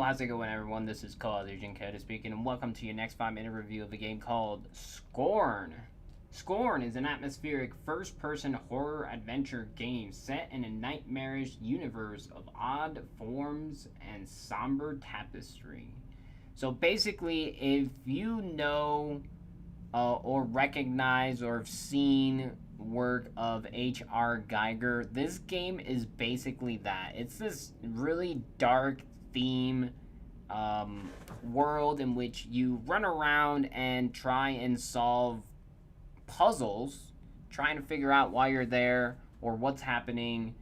How's it going, everyone? This is Call Agent Keda speaking, and welcome to your next 5-minute review of a game called SCORN. SCORN is an atmospheric first-person horror adventure game set in a nightmarish universe of odd forms and somber tapestry. So basically, if you know or recognize or have seen work of H.R. Geiger, this game is basically that. It's this really dark theme world in which you run around and try and solve puzzles, trying to figure out why you're there or what's happening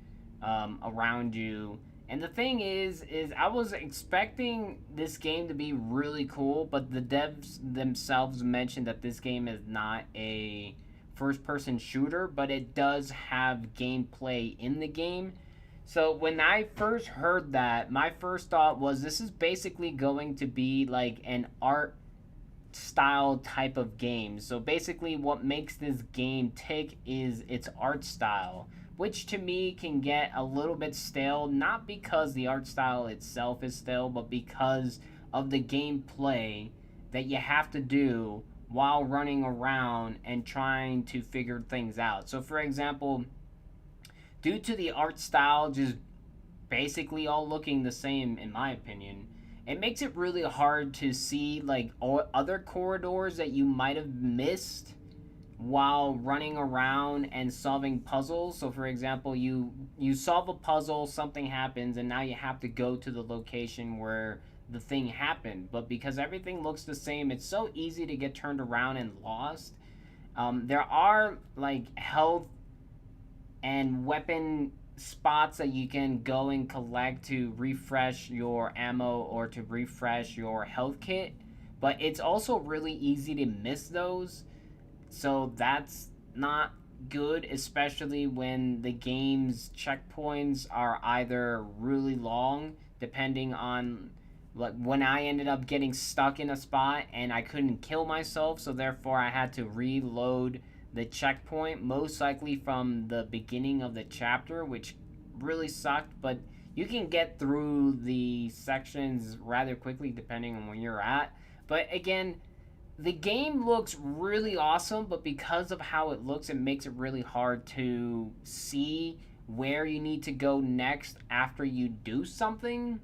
around you. And the thing is I was expecting this game to be really cool, but the devs themselves mentioned that this game is not a first-person shooter, but it does have gameplay in the game. So when I first heard that, my first thought was this is basically going to be like an art style type of game. So basically what makes this game tick is its art style, which to me can get a little bit stale, not because the art style itself is stale, but because of the gameplay that you have to do while running around and trying to figure things out. So for example, due to the art style just basically all looking the same, in my opinion, it makes it really hard to see like other corridors that you might have missed while running around and solving puzzles. So for example, you solve a puzzle, something happens, and now you have to go to the location where the thing happened. But because everything looks the same, it's so easy to get turned around and lost. There are like health and weapon spots that you can go and collect to refresh your ammo or to refresh your health kit, but it's also really easy to miss those. So that's not good, especially when the game's checkpoints are either really long, depending on, like, when I ended up getting stuck in a spot and I couldn't kill myself, so therefore I had to reload the checkpoint, most likely from the beginning of the chapter, which really sucked. But you can get through the sections rather quickly depending on where you're at. But again, the game looks really awesome, but because of how it looks, it makes it really hard to see where you need to go next after you do something.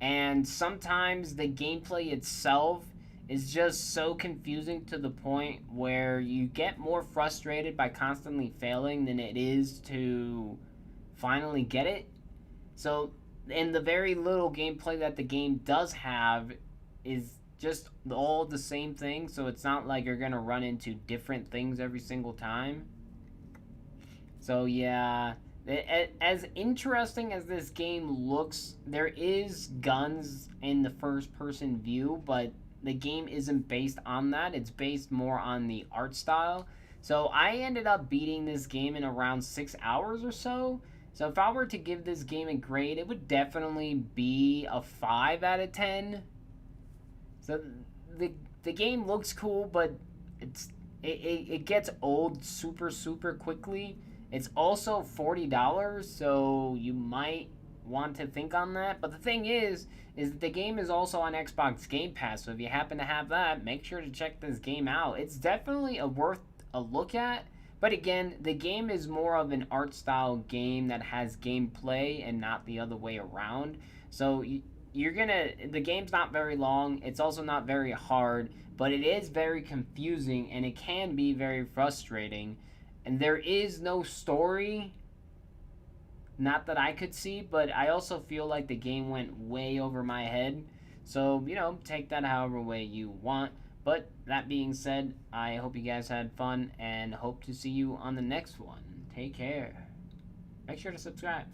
And sometimes the gameplay itself is just so confusing to the point where you get more frustrated by constantly failing than it is to finally get it. So, and the very little gameplay that the game does have is just all the same thing, so it's not like you're gonna run into different things every single time. So yeah, as interesting as this game looks, there is guns in the first-person view, but the game isn't based on that. It's based more on the art style. So I ended up beating this game in around 6 hours or so. So if I were to give this game a grade, it would definitely be a 5 out of 10. So the game looks cool, but it gets old super quickly. It's also $40, so you might want to think on that. But the thing is that the game is also on Xbox Game Pass, so if you happen to have that, make sure to check this game out. It's definitely worth a look at. But again, the game is more of an art style game that has gameplay and not the other way around. So the game's not very long, it's also not very hard, but it is very confusing and it can be very frustrating. And there is no story, not that I could see, but I also feel like the game went way over my head. So, take that however way you want. But that being said, I hope you guys had fun and hope to see you on the next one. Take care. Make sure to subscribe.